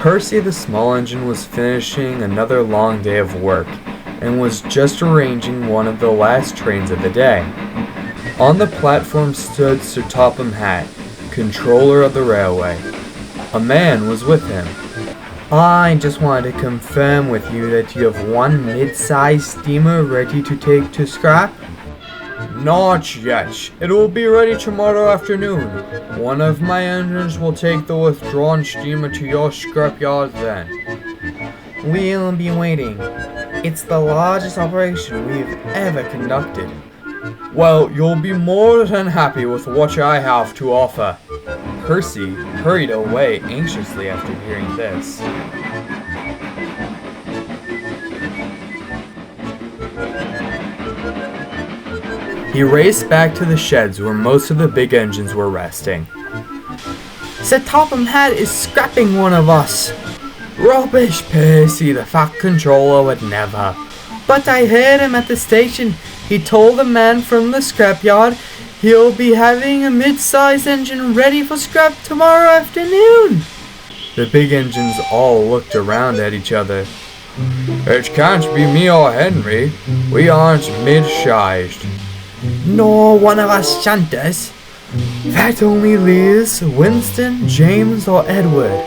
Percy the small engine was finishing another long day of work and was just arranging one of the last trains of the day. On the platform stood Sir Topham Hatt, controller of the railway. A man was with him. I just wanted to confirm with you that you have one mid-sized steamer ready to take to scrap? Not yet. It will be ready tomorrow afternoon. One of my engines will take the withdrawn steamer to your scrapyard then. We'll be waiting. It's the largest operation we've ever conducted. Well, you'll be more than happy with what I have to offer. Percy hurried away anxiously after hearing this. He raced back to the sheds where most of the big engines were resting. Sir Topham Hatt is scrapping one of us. Rubbish, Percy, the fat controller would never. But I heard him at the station. He told the man from the scrapyard he'll be having a mid-sized engine ready for scrap tomorrow afternoon. The big engines all looked around at each other. It can't be me or Henry. We aren't mid-sized. Nor one of us shunters. That only leaves Winston, James, or Edward.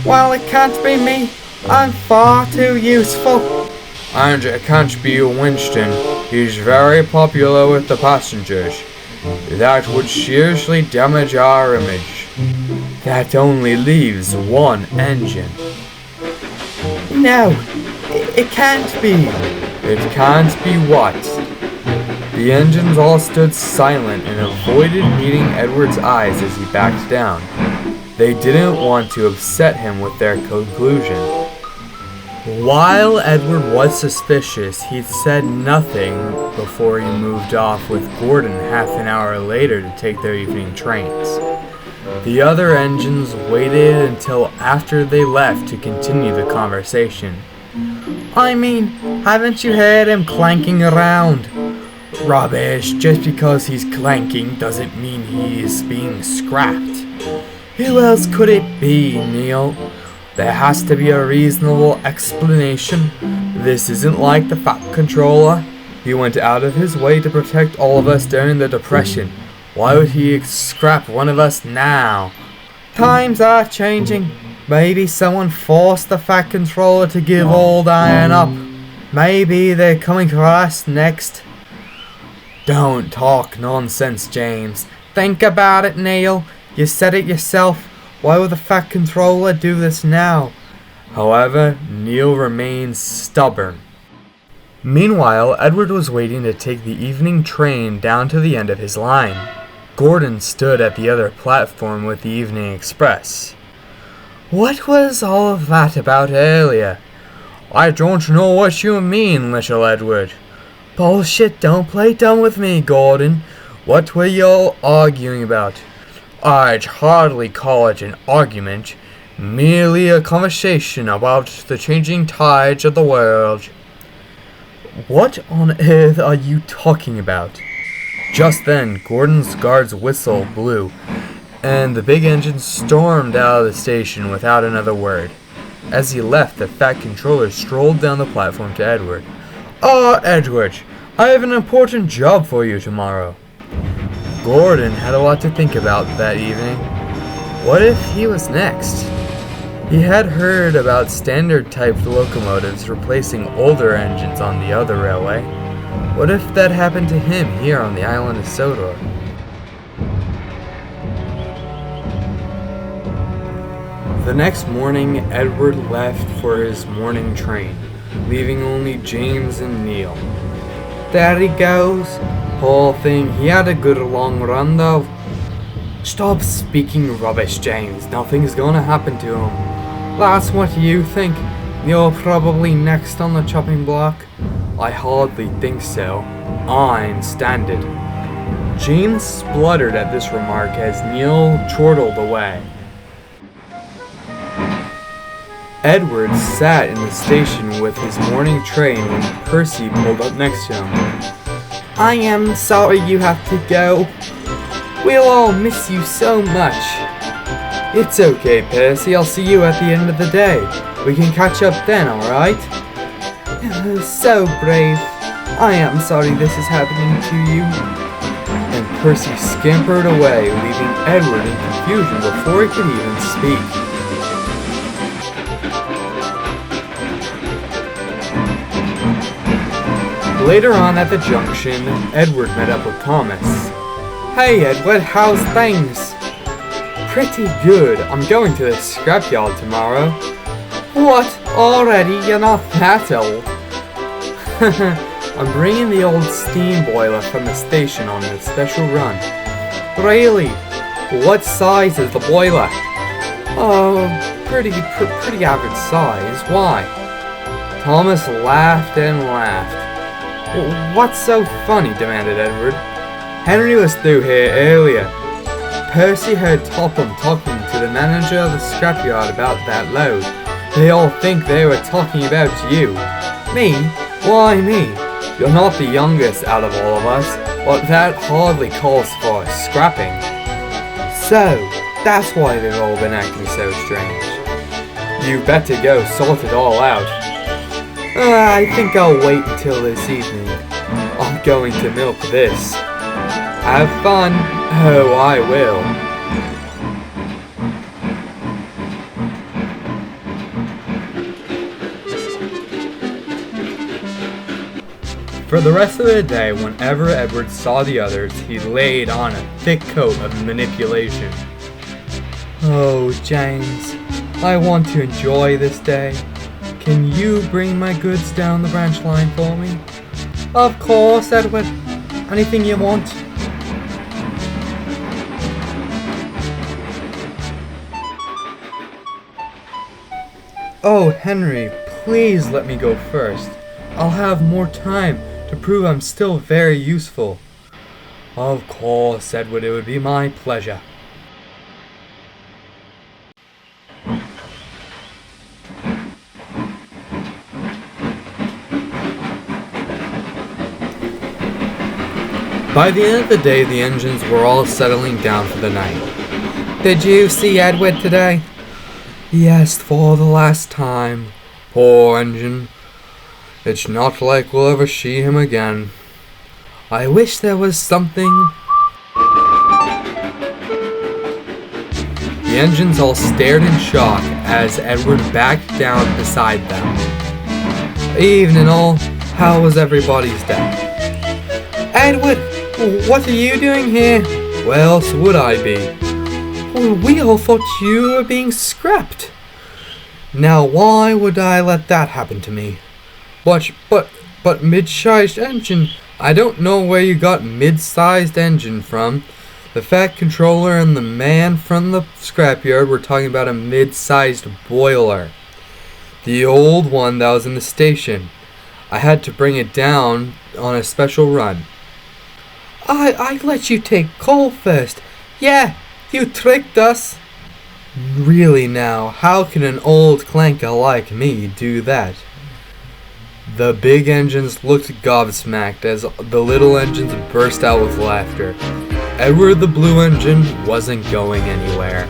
Well, it can't be me. I'm far too useful. And it can't be Winston. He's very popular with the passengers. That would seriously damage our image. That only leaves one engine. No, it can't be. It can't be what? The engines all stood silent and avoided meeting Edward's eyes as he backed down. They didn't want to upset him with their conclusion. While Edward was suspicious, he said nothing before he moved off with Gordon half an hour later to take their evening trains. The other engines waited until after they left to continue the conversation. I mean, haven't you heard him clanking around? Rubbish, just because he's clanking doesn't mean he's being scrapped. Who else could it be, Neil? There has to be a reasonable explanation. This isn't like the Fat Controller. He went out of his way to protect all of us during the Depression. Why would he scrap one of us now? Times are changing. Maybe someone forced the Fat Controller to give old iron up. Maybe they're coming for us next. Don't talk nonsense, James. Think about it, Neil. You said it yourself. Why would the Fat Controller do this now? However, Neil remained stubborn. Meanwhile, Edward was waiting to take the evening train down to the end of his line. Gordon stood at the other platform with the evening express. What was all of that about earlier? I don't know what you mean, little Edward. Bullshit, don't play dumb with me, Gordon. What were you all arguing about? I'd hardly call it an argument, merely a conversation about the changing tides of the world. What on earth are you talking about? Just then, Gordon's guard's whistle blew, and the big engine stormed out of the station without another word. As he left, the Fat Controller strolled down the platform to Edward. Edward, I have an important job for you tomorrow. Gordon had a lot to think about that evening. What if he was next? He had heard about standard-type locomotives replacing older engines on the other railway. What if that happened to him here on the island of Sodor? The next morning, Edward left for his morning train, leaving only James and Neil. There he goes. Poor thing, he had a good long run though. Stop speaking rubbish, James. Nothing's gonna happen to him. That's what you think. You're probably next on the chopping block. I hardly think so. I'm standard. James spluttered at this remark as Neil chortled away. Edward sat in the station with his morning train when Percy pulled up next to him. I am sorry you have to go. We'll all miss you so much. It's okay, Percy. I'll see you at the end of the day. We can catch up then, alright? So brave. I am sorry this is happening to you. And Percy scampered away, leaving Edward in confusion before he could even speak. Later on at the junction, Edward met up with Thomas. Hey Edward, how's things? Pretty good. I'm going to the scrapyard tomorrow. What? Already? You're not that old. I'm bringing the old steam boiler from the station on a special run. Really? What size is the boiler? Oh, pretty average size. Why? Thomas laughed and laughed. What's so funny? Demanded Edward. Henry was through here earlier. Percy heard Topham talking to the manager of the scrapyard about that load. They all think they were talking about you. Me? Why me? You're not the youngest out of all of us, but that hardly calls for scrapping. So, that's why they've all been acting so strange. You better go sort it all out. I think I'll wait until this evening. I'm going to milk this. Have fun. Oh, I will. For the rest of the day, whenever Edward saw the others, he laid on a thick coat of manipulation. Oh, James, I want to enjoy this day. Can you bring my goods down the branch line for me? Of course, Edward. Anything you want? Oh, Henry, please let me go first. I'll have more time to prove I'm still very useful. Of course, Edward, it would be my pleasure. By the end of the day, the engines were all settling down for the night. Did you see Edward today? Yes, for the last time. Poor engine. It's not like we'll ever see him again. I wish there was something. The engines all stared in shock as Edward backed down beside them. Evening all. How was everybody's day? Edward, what are you doing here? Where else would I be? We all thought you were being scrapped. Now why would I let that happen to me? But mid-sized engine. I don't know where you got mid-sized engine from. The Fat Controller and the man from the scrapyard were talking about a mid-sized boiler. The old one that was in the station. I had to bring it down on a special run. I let you take coal first. Yeah, you tricked us. Really now, how can an old clanker like me do that? The big engines looked gobsmacked as the little engines burst out with laughter. Edward the blue engine wasn't going anywhere.